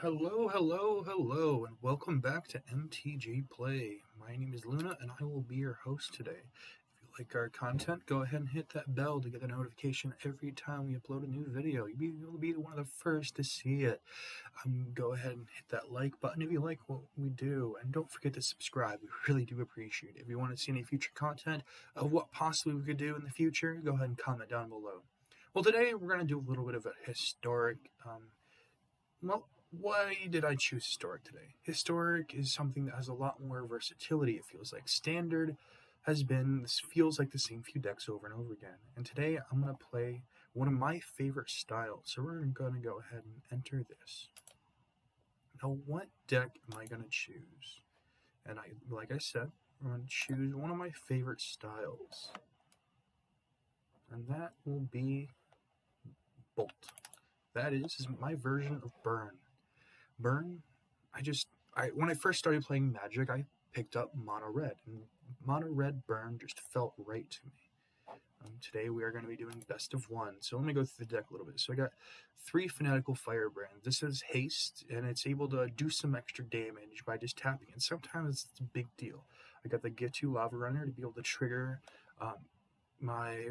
Hello, and welcome back to MTGplay. My name is Luna, and I will be your host today. If you like our content, go ahead and hit that bell to get a notification every time we upload a new video. You'll be one of the first to see it. Go ahead and hit that like button if you like what we do, and don't forget to subscribe. We really do appreciate it. If you want to see any future content of what possibly we could do in the future, go ahead and comment down below. Well, today we're going to do a little bit of a historic why did I choose Historic today? Historic is something that has a lot more versatility, it feels like. Standard this feels like the same few decks over and over again. And today I'm going to play one of my favorite styles. So we're going to go ahead and enter this. Now, what deck am I going to choose? And like I said, I'm going to choose one of my favorite styles. And that will be Bolt. That is my version of Burn. Burn, when I first started playing Magic, I picked up Mono Red, and Mono Red Burn just felt right to me. Today we are going to be doing best of one, so let me go through the deck a little bit. So I got 3 Fanatical Firebrands. This is haste, and it's able to do some extra damage by just tapping it. Sometimes it's a big deal. I got the Gitu Lava Runner to be able to trigger my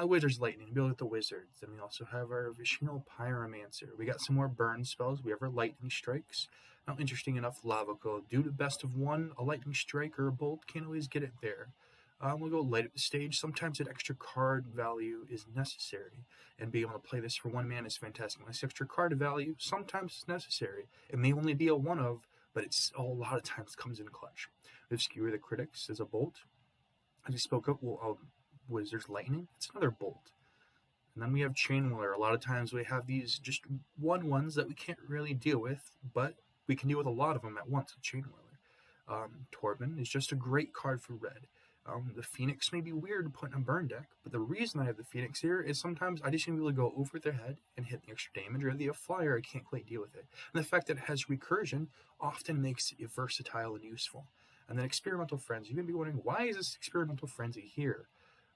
Wizard's Lightning, build with the Wizards. Then we also have our Vishnu Pyromancer. We got some more burn spells. We have our Lightning Strikes. Now, interesting enough, Lava Coil. Due to best of one, a Lightning Strike or a Bolt can't always get it there. We'll go light up the stage. Sometimes an extra card value is necessary, and being able to play this for 1 mana is fantastic. When this extra card value, sometimes it's necessary. It may only be a one of, but it's a lot of times comes in clutch. We have Skewer the Critics as a Bolt. As we spoke of, Wizard's Lightning, it's another Bolt. And then we have Chainwhirler. A lot of times we have these just ones that we can't really deal with, but we can deal with a lot of them at once with Chainwhirler. Torben is just a great card for red. The Phoenix may be weird to put in a burn deck, but the reason I have the Phoenix here is sometimes I just need to be able to go over their head and hit the extra damage, or the flyer, I can't quite deal with it. And the fact that it has recursion often makes it versatile and useful. And then Experimental Frenzy. You're going to be wondering, why is this Experimental Frenzy here?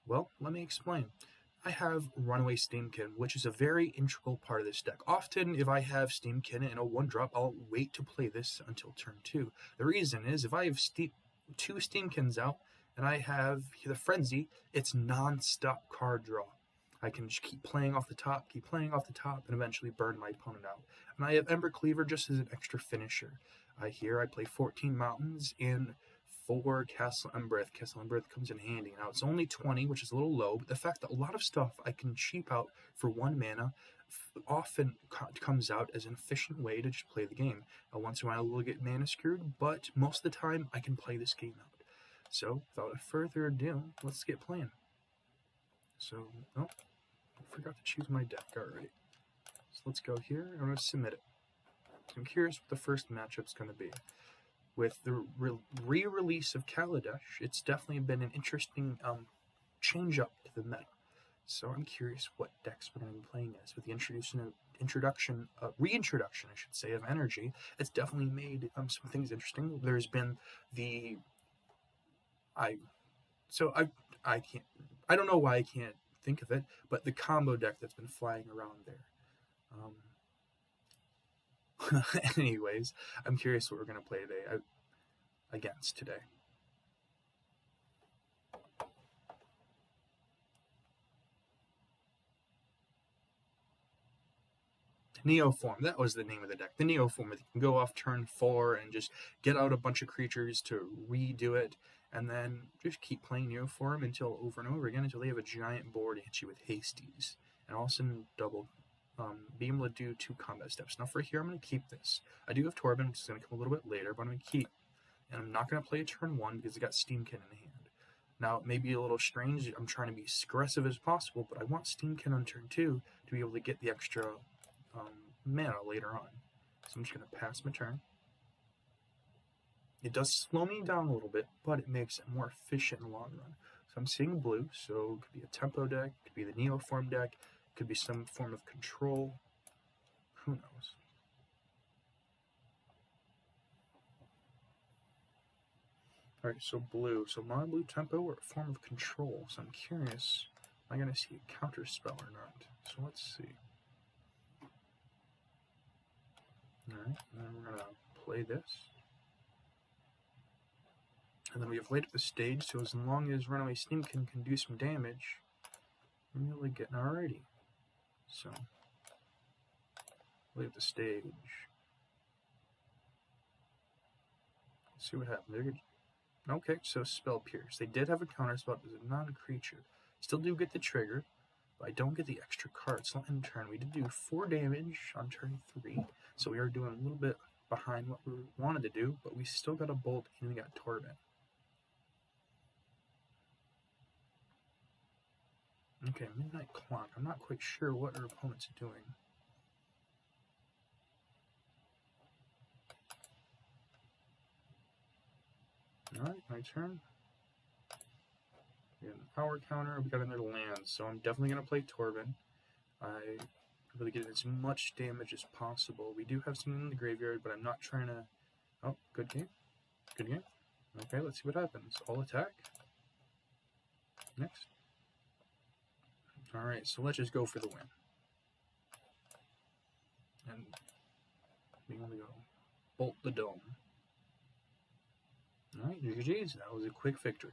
Well, let me explain. I have Runaway Steamkin, which is a very integral part of this deck. Often, if I have Steamkin in a 1-drop, I'll wait to play this until turn 2. The reason is, if I have 2 Steamkins out, and I have the Frenzy, it's non-stop card draw. I can just keep playing off the top, and eventually burn my opponent out. And I have Ember Cleaver just as an extra finisher. I play 14 Mountains and 4 Castle Embereth. Castle Embereth comes in handy. Now, it's only 20, which is a little low, but the fact that a lot of stuff I can cheap out for 1 mana often comes out as an efficient way to just play the game. Once in a while, we'll get mana screwed, but most of the time, I can play this game out. So, without further ado, let's get playing. So, I forgot to choose my deck. Alright. So let's go here. I'm going to submit it. I'm curious what the first matchup's going to be. With the re-release of Kaladesh, it's definitely been an interesting change-up to the meta. So I'm curious what decks we're going to be playing as. With the reintroduction, I should say, of energy, it's definitely made some things interesting. There's been I don't know why I can't think of it, but the combo deck that's been flying around there. Anyways, I'm curious what we're going to play today. Neoform, that was the name of the deck. The Neoform, you can go off turn 4 and just get out a bunch of creatures to redo it, and then just keep playing Neoform over and over again until they have a giant board to hit you with Hasties. And also be able to do 2 combat steps. Now for here, I'm going to keep this. I do have Torben, which is going to come a little bit later, but I'm going to keep. And I'm not going to play a turn 1 because I got Steamkin in hand. Now, it may be a little strange. I'm trying to be as aggressive as possible, but I want Steamkin on turn 2 to be able to get the extra mana later on. So I'm just going to pass my turn. It does slow me down a little bit, but it makes it more efficient in the long run. So I'm seeing blue, so it could be a tempo deck, it could be the Neoform deck, it could be some form of control. Who knows? Alright, so blue. So mono blue tempo or a form of control. So I'm curious, am I going to see a counter spell or not? So let's see. Alright. Alright, and then we're going to play this. And then we have laid up the stage, so as long as Runaway Steamkin can do some damage, we're really getting alrighty. So, lay up the stage. Let's see what happens. Okay, so Spell Pierce. They did have a counter spell, but it's a non-creature. Still do get the trigger, but I don't get the extra card. So in turn, we did do 4 damage on turn 3, so we are doing a little bit behind what we wanted to do, but we still got a Bolt and we got Torment. Okay, Midnight Clock. I'm not quite sure what our opponent's doing. Alright, my turn. We got an power counter, we got another land, so I'm definitely going to play Torben. I really get as much damage as possible. We do have something in the graveyard, but I'm not trying to... Oh, good game. Good game. Okay, let's see what happens. All attack. Next. Alright, so let's just go for the win. And we only go Bolt the Dome. Alright, GG's. That was a quick victory.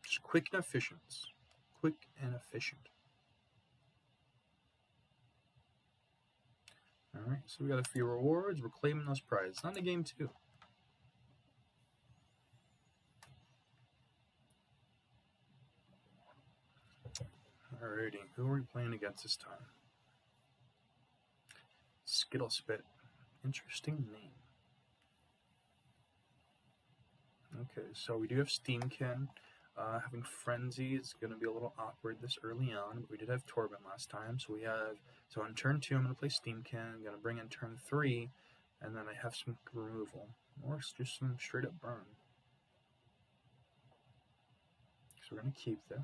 Just quick and efficient. Quick and efficient. Alright, so we got a few rewards. We're claiming those prizes. On to game 2. Alrighty, who are we playing against this time? Skittlespit. Interesting name. Okay, so we do have Steamkin. Having Frenzy is going to be a little awkward this early on, but we did have Torben last time, so we have... So on turn 2, I'm going to play Steamkin. I'm going to bring in turn 3, and then I have some removal. Or just some straight up burn. So we're going to keep this.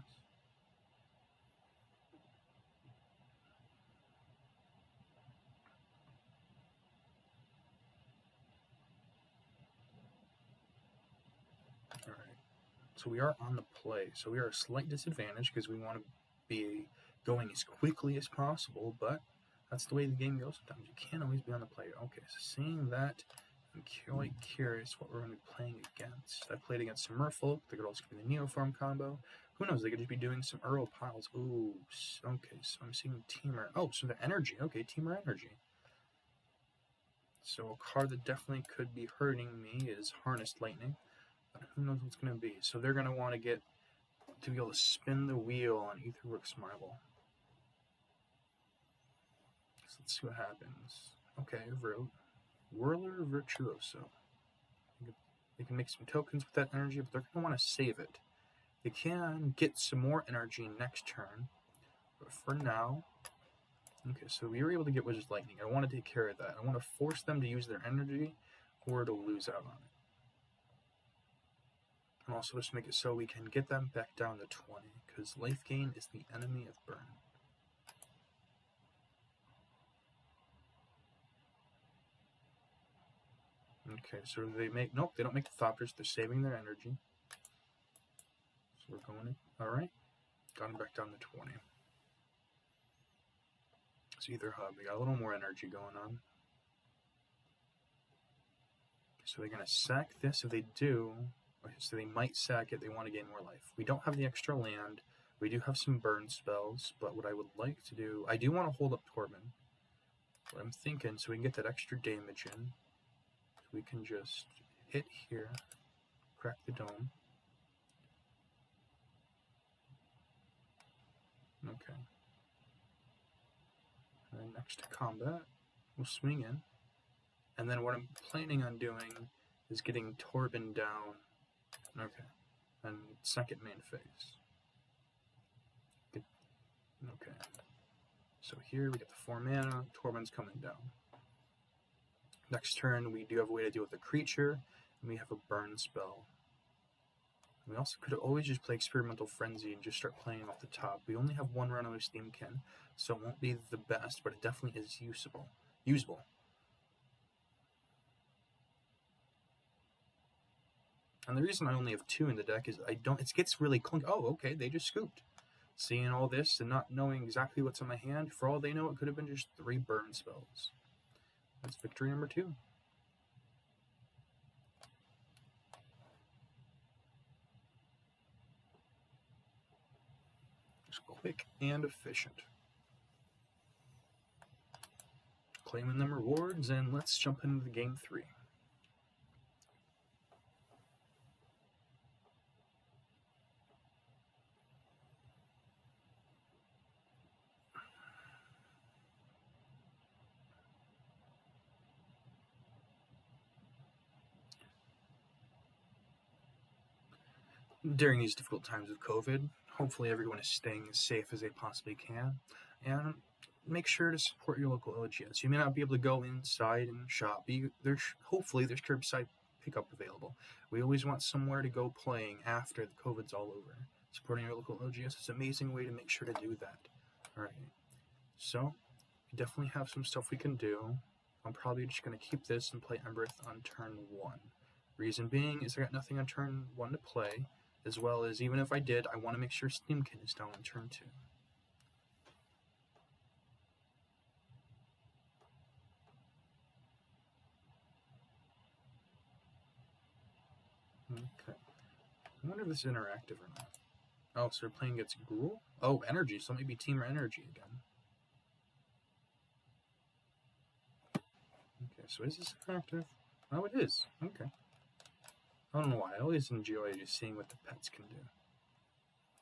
Alright. So we are on the play. So we are at a slight disadvantage because we want to be going as quickly as possible, but that's the way the game goes sometimes. You can't always be on the play. Okay, so seeing that, I'm quite curious what we're going to be playing against. I played against some Merfolk. They could also be the Neoform combo. Who knows? They could just be doing some Earl piles. Ooh, okay, so I'm seeing Teamer. Oh, so the Energy. Okay, Teamer Energy. So a card that definitely could be hurting me is Harnessed Lightning. But who knows what's going to be. So they're going to want to get to be able to spin the wheel on Aetherworks Marvel. So let's see what happens. Okay, Whirler Virtuoso. They can make some tokens with that energy, but they're going to want to save it. They can get some more energy next turn, but for now... Okay, so we were able to get Wizard's Lightning. I want to take care of that. I want to force them to use their energy or to lose out on it. And also just make it so we can get them back down to 20, because life gain is the enemy of burn. Okay, so they make... Nope, they don't make the Thopters. They're saving their energy. So we're going in. Alright. Got them back down to 20. So either hub. We got a little more energy going on. So they're going to sack this. If they do... Okay, so they might sack it. They want to gain more life. We don't have the extra land. We do have some burn spells. But what I would like to do... I do want to hold up Torben. What I'm thinking, so we can get that extra damage in. We can just hit here, crack the dome. Okay. And then next to combat, we'll swing in. And then what I'm planning on doing is getting Torben down. Okay. And second main phase. Okay. So here we get the 4 mana, Torben's coming down. Next turn, we do have a way to deal with a creature, and we have a burn spell. We also could always just play Experimental Frenzy and just start playing off the top. We only have 1 Runaway Steamkin, so it won't be the best, but it definitely is usable. And the reason I only have 2 in the deck is it gets really clunky. Oh, okay, they just scooped. Seeing all this and not knowing exactly what's in my hand, for all they know, it could have been just 3 burn spells. That's victory number 2. Just quick and efficient. Claiming them rewards, and let's jump into the game 3. During these difficult times of COVID, hopefully everyone is staying as safe as they possibly can, and make sure to support your local LGS. You may not be able to go inside and shop, but hopefully there's curbside pickup available. We always want somewhere to go playing after the COVID's all over. Supporting your local LGS is an amazing way to make sure to do that. Alright, so we definitely have some stuff we can do. I'm probably just going to keep this and play Embereth on turn 1. Reason being is I got nothing on turn 1 to play, as well as even if I did, I want to make sure Steamkin is down on turn 2. Okay. I wonder if this is interactive or not. Oh, so we're playing against Gruul? Oh, Energy, so maybe Team Energy again. Okay, so is this interactive? Oh, it is. Okay. I don't know why. I always enjoy just seeing what the pets can do.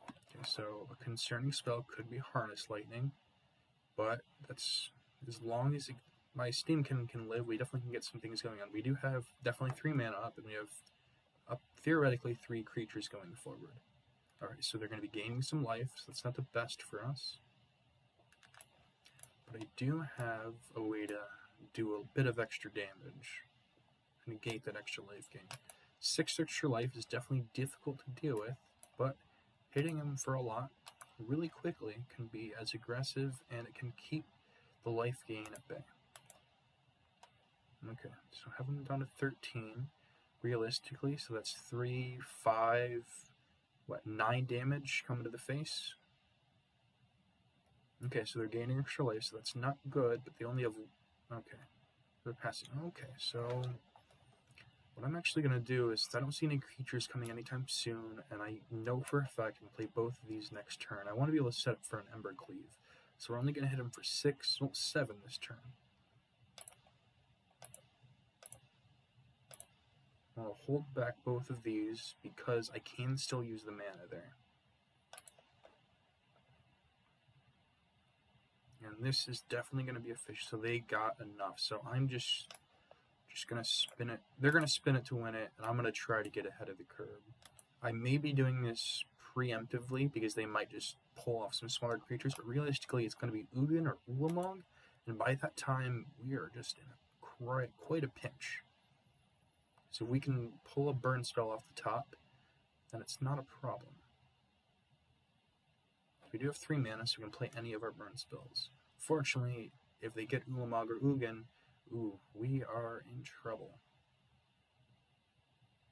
Okay, so a concerning spell could be Harness Lightning, but that's as long as my Steamkin can live, we definitely can get some things going on. We do have definitely 3 mana up, and we have theoretically 3 creatures going forward. Alright, so they're going to be gaining some life, so that's not the best for us. But I do have a way to do a bit of extra damage, negate that extra life gain. 6 extra life is definitely difficult to deal with, but hitting him for a lot really quickly can be as aggressive, and it can keep the life gain at bay. Okay, so having him down to 13 realistically, so that's 3, 5, 9 damage coming to the face. Okay, so they're gaining extra life, so that's not good, but they only have, okay, they're passing. Okay, so what I'm actually going to do is, I don't see any creatures coming anytime soon, and I know for a fact I can play both of these next turn. I want to be able to set up for an Ember Cleave. So we're only going to hit him for 7 this turn. I'll hold back both of these because I can still use the mana there. And this is definitely going to be a fish, so they got enough. So I'm just going to spin it. They're going to spin it to win it, and I'm going to try to get ahead of the curve. I may be doing this preemptively because they might just pull off some smaller creatures, but realistically it's going to be Ugin or Ulamog, and by that time we are just in quite a pinch. So if we can pull a burn spell off the top, then it's not a problem. We do have 3 mana, so we can play any of our burn spells. Fortunately, if they get Ulamog or Ugin, we are in trouble.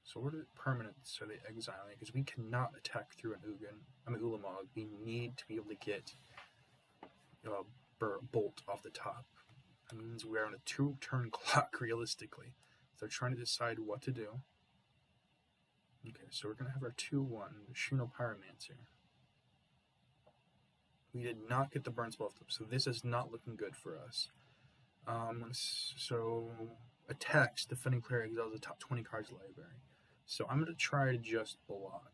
So what permanents are they exiling? Because we cannot attack through an Ulamog. We need to be able to get a bolt off the top. That means we are on a 2-turn clock, realistically. So they're trying to decide what to do. Okay, so we're going to have our 2-1, the Shuno Pyromancer. We did not get the burn spell off the top, so this is not looking good for us. So attacks, defending player exiles the top 20 cards library. So I'm going to try to just block.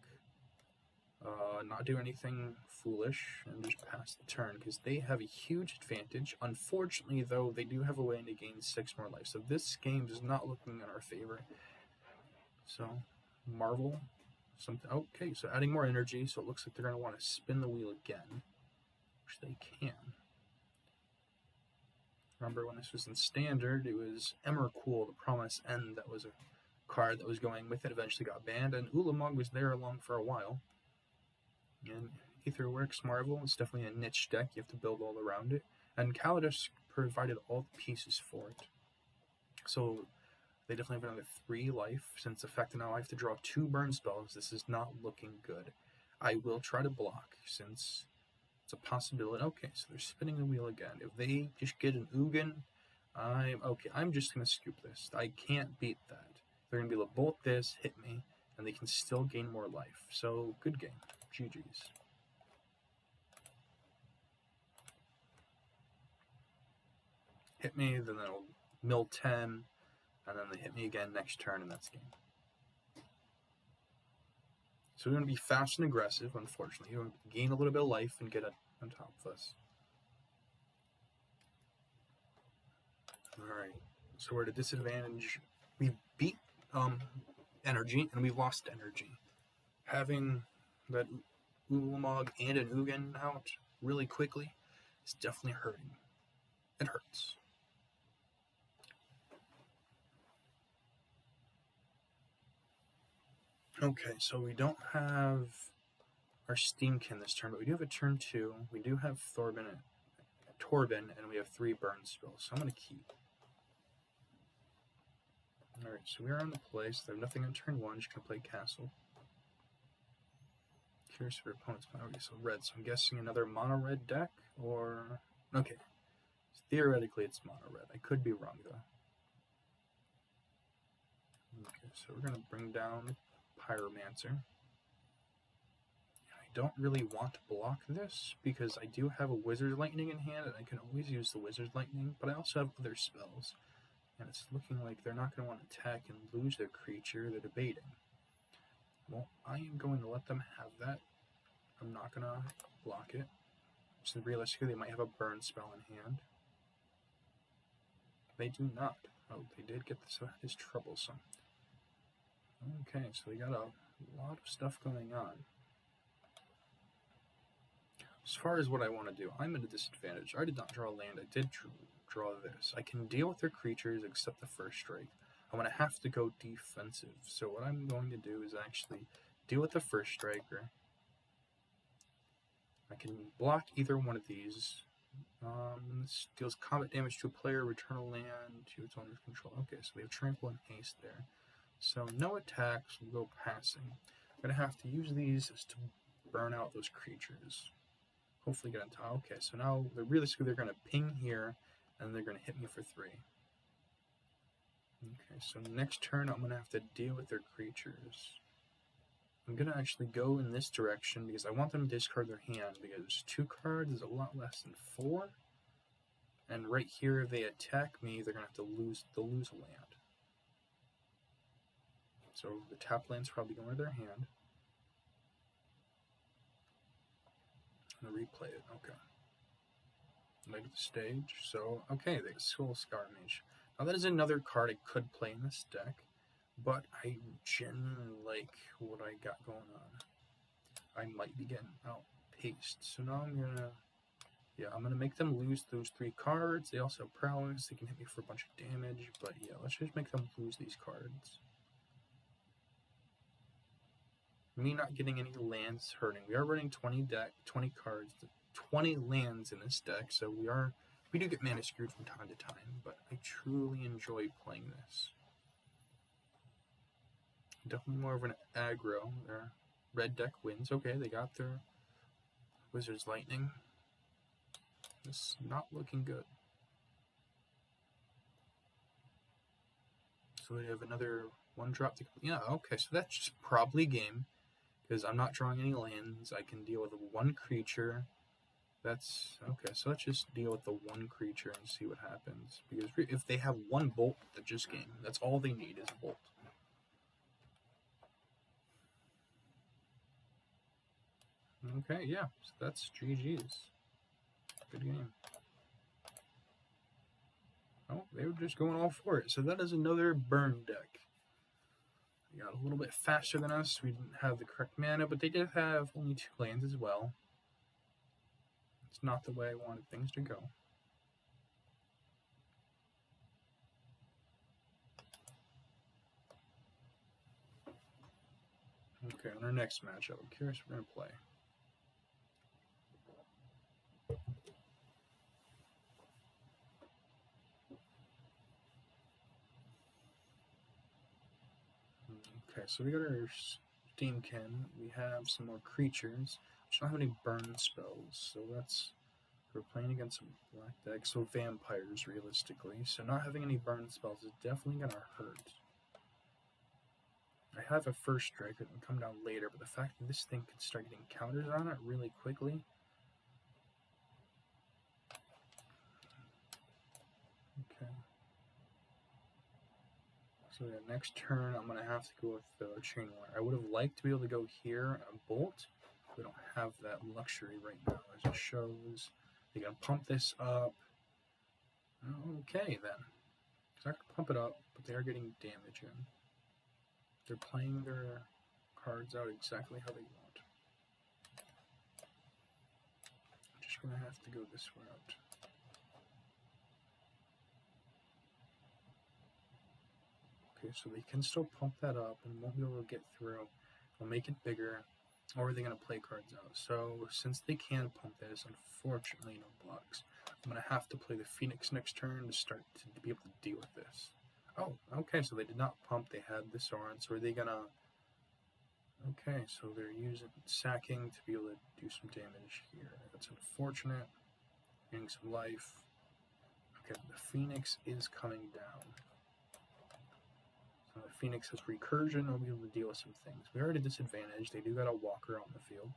Not do anything foolish, and just pass the turn, because they have a huge advantage. Unfortunately, though, they do have a way to gain 6 more life. So this game is not looking in our favor. So, Marvel. Okay, so adding more energy, so it looks like they're going to want to spin the wheel again. Which they can. Remember when this was in Standard, it was Emrakul, the Promise End, that was a card that was going with it, eventually got banned, and Ulamog was there along for a while. And Aetherworks Marvel is definitely a niche deck, you have to build all around it, and Kaladesh provided all the pieces for it. So They definitely have another 3 life. Since the fact that now I have to draw 2 burn spells, this is not looking good. I will try to block since it's a possibility. Okay, so they're spinning the wheel again. If they just get an Ugin, I'm just gonna scoop this. I can't beat that. They're gonna be able to bolt this, hit me, and they can still gain more life. So good game. GG's. Hit me, then they'll mill 10, and then they hit me again next turn, and that's game. So we're going to be fast and aggressive, unfortunately. We're going to gain a little bit of life and get on top of us. Alright, so we're at a disadvantage. We beat energy, and we lost energy. Having that Ulamog and an Ugin out really quickly is definitely hurting. It hurts. Okay, so we don't have our Steamkin this turn, but we do have a turn 2. We do have Torben, and we have 3 burn spells, so I'm going to keep. Alright, so we are on the play, so they have nothing on turn 1, just going to play Castle. Curious if your opponent's mono. Okay, so red, so I'm guessing another mono-red deck, or... Okay, so theoretically it's mono-red. I could be wrong, though. Okay, so we're going to bring down Pyromancer. I don't really want to block this, because I do have a Wizard's Lightning in hand, and I can always use the Wizard's Lightning, but I also have other spells. And it's looking like they're not going to want to attack and lose their creature. They're debating. Well, I am going to let them have that. I'm not going to block it. So realistically, they might have a burn spell in hand. They do not. Oh, they did get this. So that is troublesome. Okay, so we got a lot of stuff going on. As far as what I want to do, I'm at a disadvantage. I did not draw land. I did draw this. I can deal with their creatures except the first strike. I'm going to have to go defensive. So what I'm going to do is actually deal with the first striker. I can block either one of these. This deals combat damage to a player, return a land to its owner's control. Okay, so we have trample and haste there. So no attacks, we'll go passing. I'm going to have to use these to burn out those creatures. Hopefully get on top. Okay, so now they're going to ping here, and they're going to hit me for 3. Okay, so next turn I'm going to have to deal with their creatures. I'm going to actually go in this direction because I want them to discard their hand, because 2 cards is a lot less than 4. And right here, if they attack me, they're going to have to lose a land. So the tap land's probably going to their hand. I'm going to replay it. Okay. Later the stage. So, okay, they have Soul Scar Mage. Now that is another card I could play in this deck, but I genuinely like what I got going on. I might be getting outpaced. So now I'm gonna make them lose those 3 cards. They also have prowess. They can hit me for a bunch of damage, but yeah, let's just make them lose these cards. Me not getting any lands hurting. We are running 20 cards, 20 lands in this deck, so we do get mana screwed from time to time, but I truly enjoy playing this. Definitely more of an aggro. Their red deck wins. Okay, they got their Wizard's Lightning. This is not looking good. So we have another 1-drop. Yeah, okay, so that's just probably game, because I'm not drawing any lands. I can deal with 1 creature. That's okay, so let's just deal with the 1 creature and see what happens. Because if they have 1 bolt, that's just game. That's all they need is a bolt. Okay, yeah, so that's GG's. Good game. Oh, they were just going all for it. So that is another burn deck. They got a little bit faster than us. We didn't have the correct mana, but they did have only 2 lands as well. It's not the way I wanted things to go. Okay, on our next matchup, I'm curious what we're going to play. Okay, so we got our Steamkin. We have some more creatures. We don't have any burn spells, so we're playing against some black deck, so vampires realistically. So not having any burn spells is definitely gonna hurt. I have a first strike that can come down later, but the fact that this thing can start getting counters on it really quickly. Okay. So yeah, next turn I'm gonna have to go with the chain wire. I would have liked to be able to go here and a bolt. We don't have that luxury right now, as it shows. They're gonna pump this up. Okay then. It's not gonna pump it up, but they are getting damage in. They're playing their cards out exactly how they want. I'm just gonna have to go this route. Okay, so they can still pump that up and won't be able to get through. They'll make it bigger, or are they going to play cards out? So since they can pump this, unfortunately no blocks. I'm going to have to play the Phoenix next turn to start to be able to deal with this. Oh, okay, so they did not pump, they had the Sorin, so are they going to... Okay, so they're using sacking to be able to do some damage here. That's unfortunate. Getting some life. Okay, the Phoenix is coming down. Phoenix has recursion, I'll be able to deal with some things. We are at a disadvantage. They do got a walker on the field.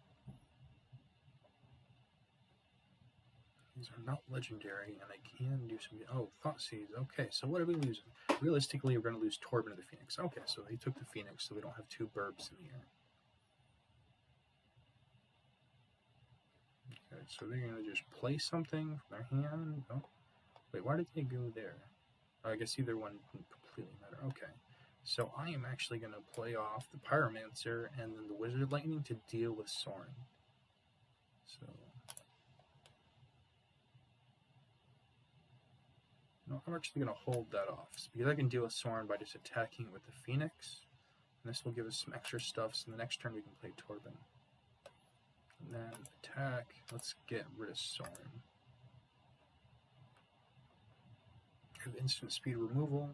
These are not legendary, and I can do some... Oh, Thoughtseize. Okay, so what are we losing? Realistically, we're going to lose Torben to the Phoenix. Okay, so they took the Phoenix, so we don't have two burbs in the air. Okay, so they're going to just play something from their hand. Oh, wait, why did they go there? Oh, I guess either one didn't completely matter. Okay. So I am actually going to play off the Pyromancer and then the Wizard Lightning to deal with Sorin. So, no, I'm actually going to hold that off because I can deal with Sorin by just attacking with the Phoenix. And this will give us some extra stuff, so the next turn we can play Torben. And then attack. Let's get rid of Sorin. I have instant speed removal,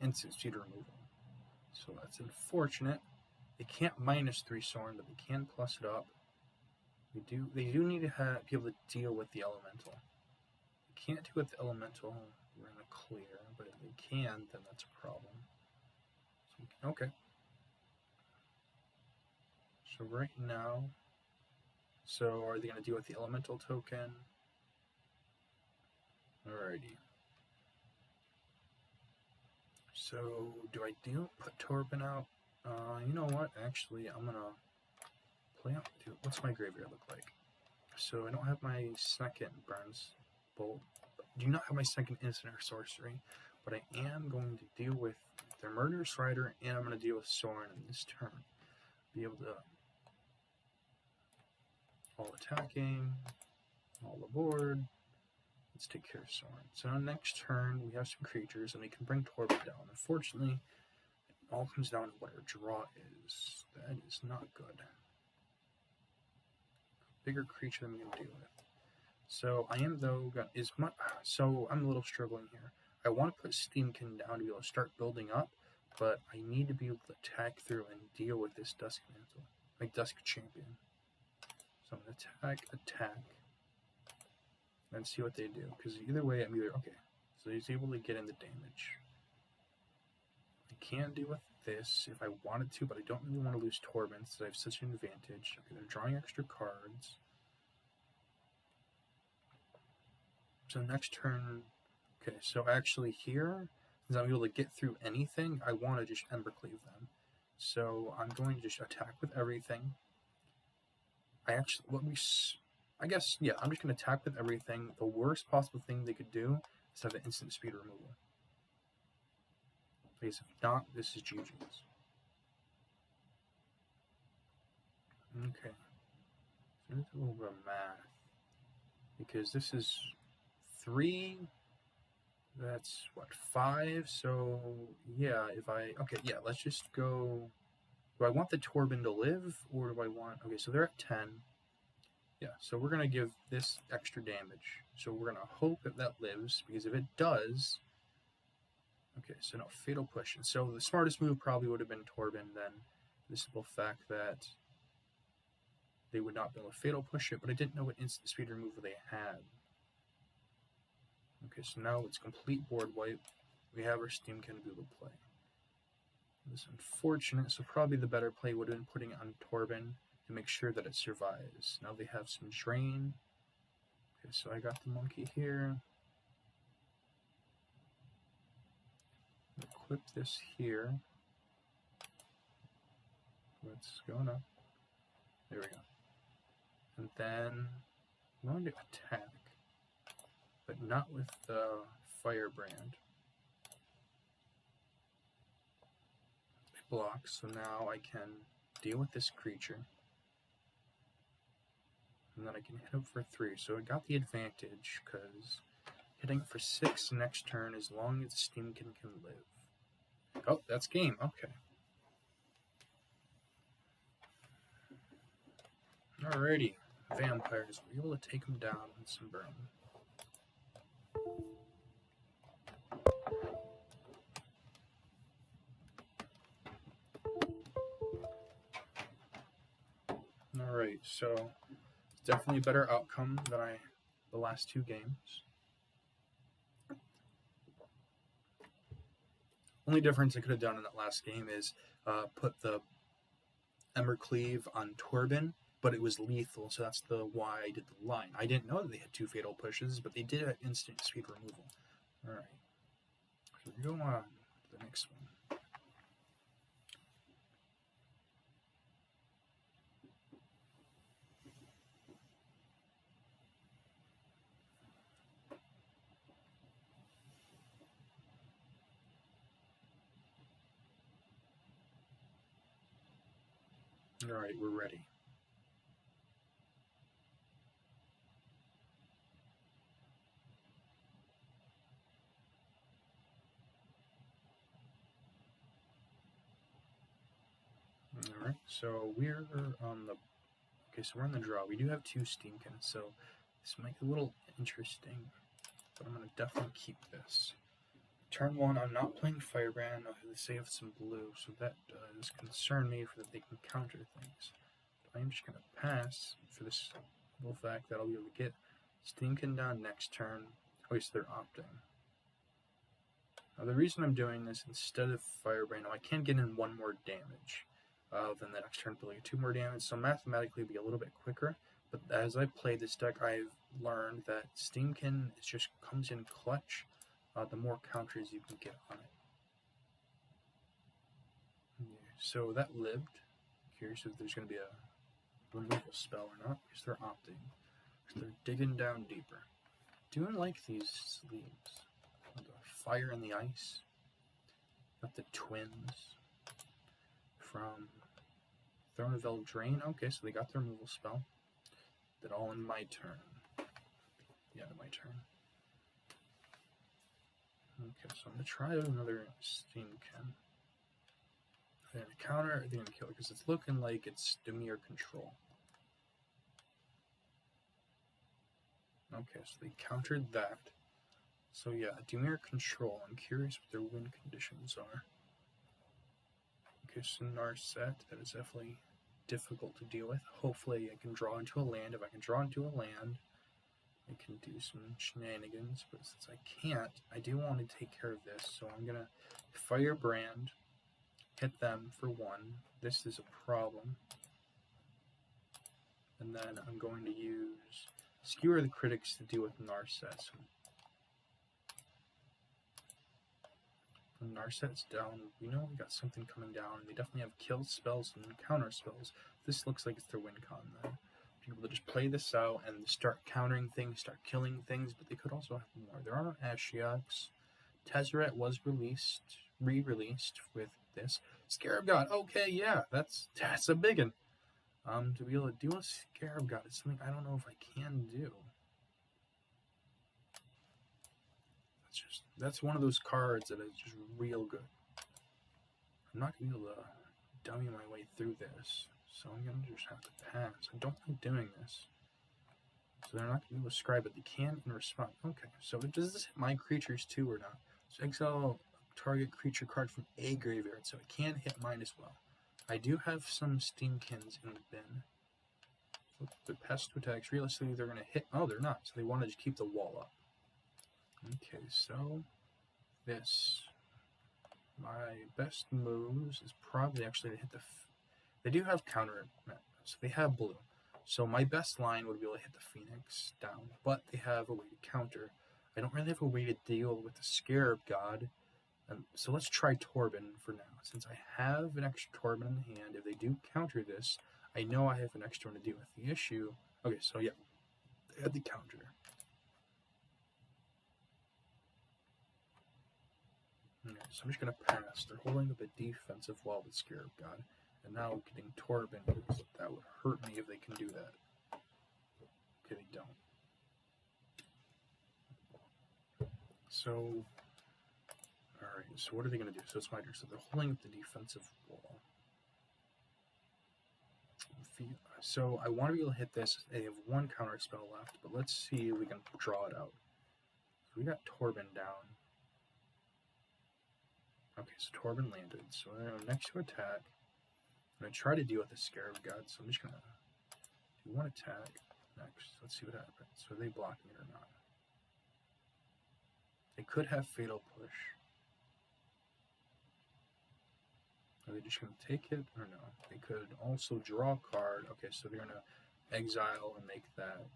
instant speed removal. So that's unfortunate. They can't -3 Sorin, but they can plus it up. They do need to be able to deal with the elemental. They can't do it with the elemental. We're in a clear, but if they can, then that's a problem. So, okay. So right now, so are they going to deal with the elemental token? Alrighty. So do I put Torben out? You know what? Actually, I'm gonna play out. What's my graveyard look like? So I don't have my second Burns Bolt. Do not have my second instant or sorcery, but I am going to deal with their Murderous Rider, and I'm going to deal with Sorin in this turn. Be able to all attacking, all aboard. Let's take care of Sorin. So next turn we have some creatures, and we can bring Torben down. Unfortunately, it all comes down to what our draw is. That is not good. Bigger creature than we can deal with. So I am though so I'm a little struggling here. I want to put Steamkin down to be able to start building up, but I need to be able to attack through and deal with this Dusk Mantle, like Dusk Champion. So I'm gonna attack, and see what they do. Because either way, I'm either okay. So he's able to get in the damage. I can deal with this if I wanted to, but I don't really want to lose Torben since I have such an advantage. Okay, they're drawing extra cards. So next turn, okay, so actually here, since I'm able to get through anything, I want to just Embercleave them. So I'm going to just attack with everything. I'm just going to attack with everything. The worst possible thing they could do is have an instant speed removal. Because if not, this is GG's. Okay. So let's do a little bit of math. Because this is 3, that's what, 5, so yeah, let's just go. Do I want the Torben to live, or do I want, okay, so they're at 10. Yeah, so we're going to give this extra damage. So we're going to hope that lives, because if it does, Okay, so no, Fatal Push. And so the smartest move probably would have been Torben then, the simple fact that they would not be able to Fatal Push it, but I didn't know what instant speed removal they had. Okay, so now it's complete board wipe. We have our Steamkin Bulu play. This is unfortunate, so probably the better play would have been putting it on Torben to make sure that it survives. Now they have some Drain. Okay, so I got the monkey here. Equip this here. What's going on? There we go. And then I'm going to attack, but not with the Firebrand. It blocks, so now I can deal with this creature. And then I can hit him for 3. So I got the advantage, because hitting for 6 next turn as long as Steamkin can live. Oh, that's game. Okay. Alrighty. Vampires. We're able to take them down with some burn. Alright, so it's definitely a better outcome than the last 2 games. Only difference I could have done in that last game is put the Embercleave on Torben, but it was lethal, so that's why I did the line. I didn't know that they had 2 Fatal Pushes, but they did have instant speed removal. Alright, so we go on to the next one. Alright, we're ready. Alright, so we're on the... Okay, so we're on the draw. We do have 2 Steamkins, so this might be a little interesting, but I'm going to definitely keep this. Turn 1, I'm not playing Firebrand. They save some blue, so that does concern me for that they can counter things. But I'm just going to pass for this simple fact that I'll be able to get Steamkin down next turn. At least they're opting. Now, the reason I'm doing this instead of Firebrand, I can get in 1 more damage than the next turn, but like 2 more damage, so mathematically it'll be a little bit quicker. But as I play this deck, I've learned that Steamkin just comes in clutch. The more counters you can get on it. Yeah, so that lived. Curious if there's going to be a removal spell or not, because they're opting. Because they're digging down deeper. Doing like these sleeves. The fire and the ice. Got the twins. From Throne of Eldraine. Okay, so they got the removal spell. That all in my turn. Yeah, in my turn. Okay, so I'm going to try another Steamkin. They're going to counter, or they're going to kill it, because it's looking like it's Dimir Control. Okay, so they countered that. So yeah, Dimir Control. I'm curious what their win conditions are. Okay, so Narset, that is definitely difficult to deal with. Hopefully I can draw into a land. If I can draw into a land, I can do some shenanigans, but since I can't, I do want to take care of this, so I'm going to Firebrand, hit them for 1. This is a problem. And then I'm going to use Skewer the Critics to deal with Narset. When Narset's down, we know we got something coming down. They definitely have kill spells and counter spells. This looks like it's their win con then. Able to just play this out and start countering things, start killing things, but they could also have more. There are Ashiok's. Tezzeret was re-released with this. Scarab God, okay, yeah, that's a big one. To be able to deal with Scarab God is something I don't know if I can do. That's one of those cards that is just real good. I'm not gonna be able to dummy my way through this. So I'm going to just have to pass. I don't like doing this. So they're not going to be able to scribe it. They can in response. Okay, so does this hit my creatures too or not? So exile target creature card from a graveyard, so it can hit mine as well. I do have some Steamkins in the bin. The pest attacks, realistically, they're going to hit. Oh, they're not. So they want to just keep the wall up. Okay, so this. My best moves is probably actually to hit the. They do have counter, so they have blue. So my best line would be able to hit the Phoenix down, but they have a way to counter. I don't really have a way to deal with the Scarab God. So let's try Torben for now. Since I have an extra Torben in the hand, if they do counter this, I know I have an extra one to deal with. The issue... Okay, so yeah, they had the counter. Okay, so I'm just going to pass. They're holding up a defensive wall with Scarab God. And now getting Torben, because that would hurt me if they can do that. Okay, they don't. So... Alright, so what are they going to do? So it's my turn. So they're holding up the defensive wall. So I want to be able to hit this. They have one counter spell left, but let's see if we can draw it out. So we got Torben down. Okay, so Torben landed. So next to attack, I'm going to try to deal with the Scarab God. So I'm just going to do one attack next. Let's see what happens. So are they blocking it or not? They could have Fatal Push. Are they just going to take it or no? They could also draw a card. Okay, so they're going to exile and make that.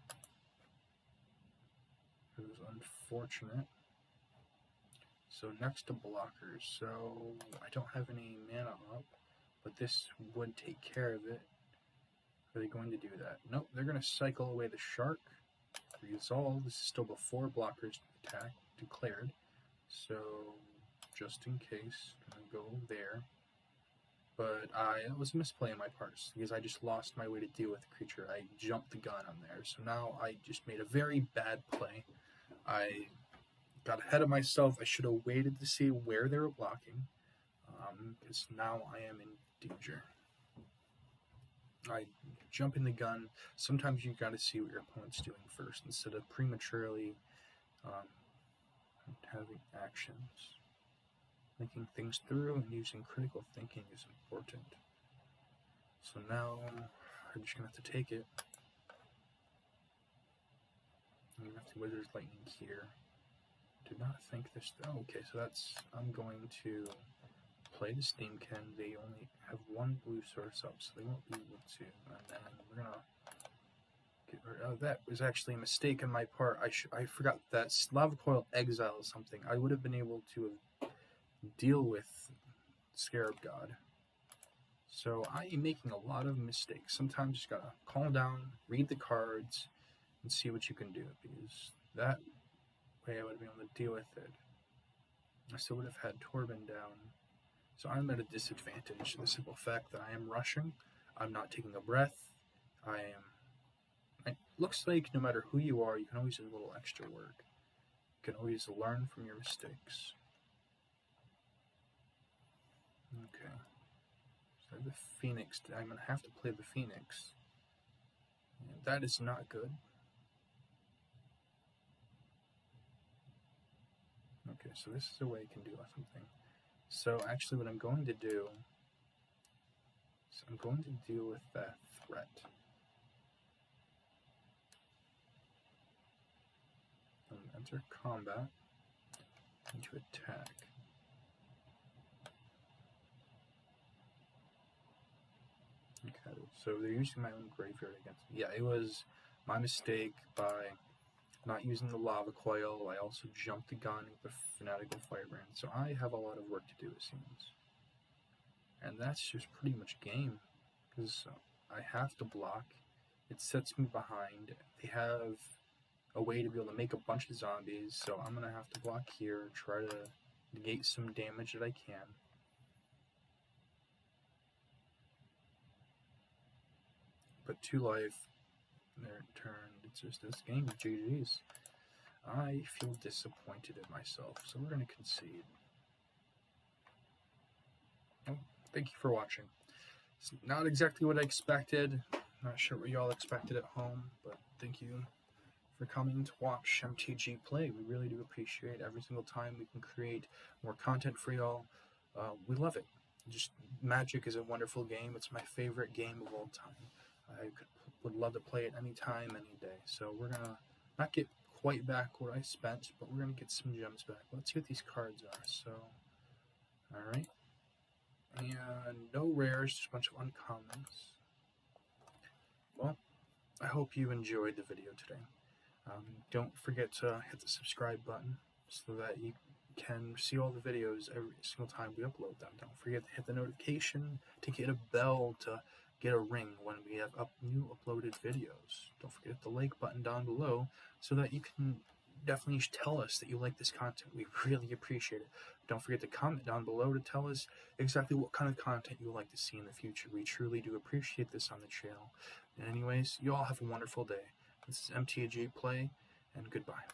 It was unfortunate. So next to blockers. So I don't have any mana up, but this would take care of it. Are they going to do that? Nope, they're going to cycle away the shark. Resolve. This is still before blockers attack declared. So just in case, I'm going to go there. But it was a misplay on my part because I just lost my way to deal with the creature. I jumped the gun on there. So now I just made a very bad play. I got ahead of myself. I should have waited to see where they were blocking. Because now I am in danger. I jump in the gun. Sometimes you got to see what your opponent's doing first instead of prematurely having actions. Thinking things through and using critical thinking is important. So now I'm just going to have to take it. I'm going to have to Wizard's Lightning here. Did not think this. Oh, okay, so that's. I'm going to play the Steamkin. They only have one blue source up, so they won't be able to. And then we're going to get rid of that. Was actually a mistake on my part. I forgot that Lava Coil Exile is something. I would have been able to deal with Scarab God. So I am making a lot of mistakes. Sometimes you just gotta calm down, read the cards, and see what you can do, because that way I would have been able to deal with it. I still would have had Torben down. So I'm at a disadvantage. The simple fact that I am rushing, I'm not taking a breath, it looks like no matter who you are, you can always do a little extra work. You can always learn from your mistakes. Okay, so the Phoenix, I'm going to have to play the Phoenix. And that is not good. Okay, so this is a way I can do something. So actually what I'm going to do is I'm going to deal with that threat. I'm going to enter combat and to attack. Okay, so they're using my own graveyard against me. Yeah, it was my mistake by not using the Lava Coil. I also jumped the gun with the Fanatical Firebrand. So I have a lot of work to do, it seems. And that's just pretty much game. Because I have to block. It sets me behind. They have a way to be able to make a bunch of zombies. So I'm going to have to block here. Try to negate some damage that I can. But 2 life, their turn, it's just this game, GG's. I feel disappointed in myself, so we're going to concede. Oh, thank you for watching. It's not exactly what I expected. Not sure what y'all expected at home, but thank you for for coming to watch MTGplay. We really do appreciate every single time we can create more content for y'all. We love it. Just Magic is a wonderful game. It's my favorite game of all time. Would love to play it anytime, any day. So we're gonna not get quite back what I spent, but we're gonna get some gems back. Let's see what these cards are. So, all right, and no rares, just a bunch of uncommons. Well, I hope you enjoyed the video today. Don't forget to hit the subscribe button so that you can see all the videos every single time we upload them. Don't forget to hit the notification to get a bell to get a ring when we have new uploaded videos. Don't forget the like button down below so that you can definitely tell us that you like this content. We really appreciate it. Don't forget to comment down below to tell us exactly what kind of content you would like to see in the future. We truly do appreciate this on the channel. And anyways, you all have a wonderful day. This is MTGplay, and goodbye.